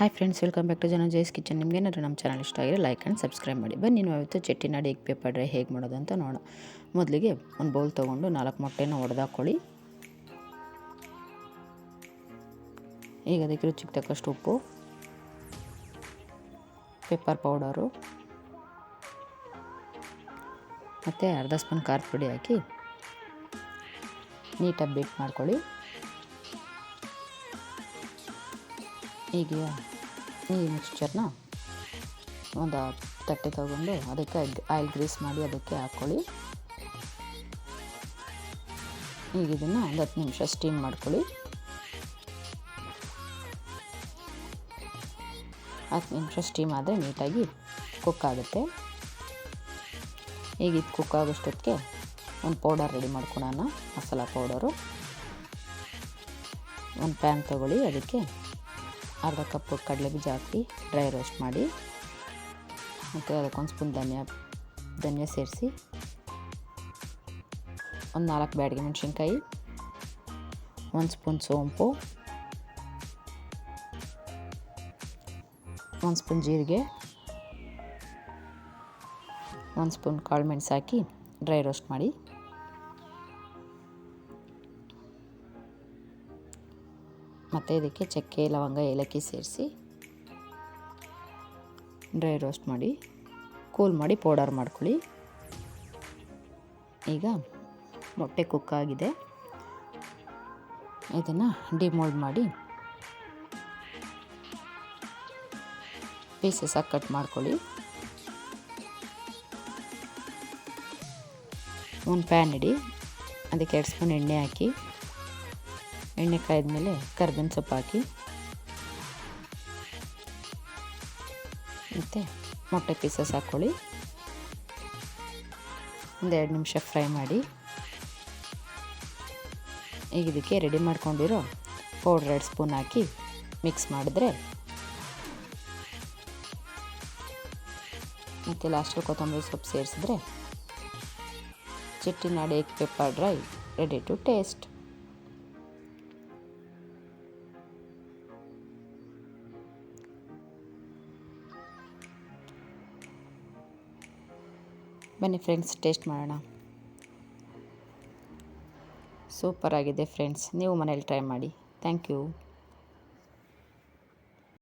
Hi friends, welcome back to Jaya's kitchen. ನಿಮಗೇನಾದ್ರು ನಮ್ಮ channel ಇಷ್ಟ ಆಗಿರೋ ಲೈಕ್ ಆ್ಯಂಡ್ ಸಬ್ಸ್ಕ್ರೈಬ್ ಮಾಡಿ. ಬನ್ನಿ ನಾವು ಇವತ್ತು ಚೆಟ್ಟಿನಾಡು ಎಗ್ ಪೆಪ್ಪರ್ ಡ್ರೈ ಹೇಗೆ ಮಾಡೋದು ಅಂತ ನೋಡೋಣ. ಮೊದಲಿಗೆ ಒಂದು ಬೌಲ್ ತೊಗೊಂಡು 4 ಮೊಟ್ಟೆನ ಒಡೆದಾಕೊಳ್ಳಿ. ಈಗ ಅದಕ್ಕೆ ರುಚಿಗೆ ತಕ್ಕಷ್ಟು ಉಪ್ಪು, ಪೆಪ್ಪರ್ ಪೌಡರು ಮತ್ತು ಅರ್ಧ ಸ್ಪೂನ್ ಖಾರದ ಪುಡಿ ಹಾಕಿ ನೀಟಾಗಿ ಬೀಟ್ ಮಾಡ್ಕೊಳ್ಳಿ. ಈಗ ಈ ಮಿಕ್ಸ್ಚರ್ನ ಒಂದು ತಟ್ಟೆ ತಗೊಂಡು ಅದಕ್ಕೆ ಆಯಿಲ್ ಗ್ರೀಸ್ ಮಾಡಿ ಅದಕ್ಕೆ ಹಾಕ್ಕೊಳ್ಳಿ. ಈಗ ಇದನ್ನು ಒಂದು 10 ನಿಮಿಷ ಸ್ಟೀಮ್ ಮಾಡ್ಕೊಳ್ಳಿ. 10 ನಿಮಿಷ ಸ್ಟೀಮ್ ಆದರೆ ನೀಟಾಗಿ ಕುಕ್ ಆಗುತ್ತೆ. ಈಗ ಇದು ಕುಕ್ ಆಗೋಷ್ಟೊತ್ತಿಗೆ ಒಂದು ಪೌಡರ್ ರೆಡಿ ಮಾಡ್ಕೊಳ್ಳೋಣ. ಮಸಾಲ ಪೌಡರು ಒಂದು ಪ್ಯಾನ್ ತೊಗೊಳ್ಳಿ. ಅದಕ್ಕೆ ಅರ್ಧ ಕಪ್ ಕಡಲೆ ಬೀಜ ಹಾಕಿ ಡ್ರೈ ರೋಸ್ಟ್ ಮಾಡಿ, ಮತ್ತು ಅದಕ್ಕೊಂದು ಸ್ಪೂನ್ ಧನಿಯಾ ಸೇರಿಸಿ, ಒಂದು 4 ಬ್ಯಾಡಗಿ ಮೆಣಸಿನ್ಕಾಯಿ, 1 ಸ್ಪೂನ್ ಸೋಂಪು, 1 ಸ್ಪೂನ್ ಜೀರಿಗೆ, 1 ಸ್ಪೂನ್ ಕಾಳು ಮೆಣಸು ಹಾಕಿ ಡ್ರೈ ರೋಸ್ಟ್ ಮಾಡಿ. ಮತ್ತು ಇದಕ್ಕೆ ಚಕ್ಕೆ, ಲವಂಗ, ಏಲಕ್ಕಿ ಸೇರಿಸಿ ಡ್ರೈ ರೋಸ್ಟ್ ಮಾಡಿ ಕೂಲ್ ಮಾಡಿ ಪೌಡರ್ ಮಾಡ್ಕೊಳ್ಳಿ. ಈಗ ಮೊಟ್ಟೆ ಕುಕ್ ಆಗಿದೆ. ಇದನ್ನು ಡಿಮೋಲ್ಡ್ ಮಾಡಿ ಪೀಸಸ್ ಆಗಿ ಕಟ್ ಮಾಡ್ಕೊಳ್ಳಿ. ಒಂದು ಪ್ಯಾನ್ ಇಡಿ, ಅದಕ್ಕೆ 2 ಸ್ಪೂನ್ ಎಣ್ಣೆ ಹಾಕಿ, ಎಣ್ಣೆ ಕಾಯ್ದ್ಮೇಲೆ ಕರ್ಬೇವಿನ ಸೊಪ್ಪು ಹಾಕಿ, ಮತ್ತು ಮೊಟ್ಟೆ ಪೀಸಸ್ ಹಾಕ್ಕೊಳ್ಳಿ. ಒಂದು 2 ನಿಮಿಷ ಫ್ರೈ ಮಾಡಿ. ಈಗ ಇದಕ್ಕೆ ರೆಡಿ ಮಾಡ್ಕೊಂಡಿರೋ ಪೌಡ್ರ್ 2 ಸ್ಪೂನ್ ಹಾಕಿ ಮಿಕ್ಸ್ ಮಾಡಿದ್ರೆ, ಮತ್ತು ಲಾಸ್ಟಲ್ಲಿ ಕೊತ್ತಂಬರಿ ಸೊಪ್ಪು ಸೇರಿಸಿದ್ರೆ Chettinad egg pepper dry ready to taste. ಬನ್ನಿ ಫ್ರೆಂಡ್ಸ್, ಟೇಸ್ಟ್ ಮಾಡೋಣ. ಸೂಪರ್ ಆಗಿದೆ ಫ್ರೆಂಡ್ಸ್, ನೀವು ಮನೇಲಿ ಟ್ರೈ ಮಾಡಿ. Thank you.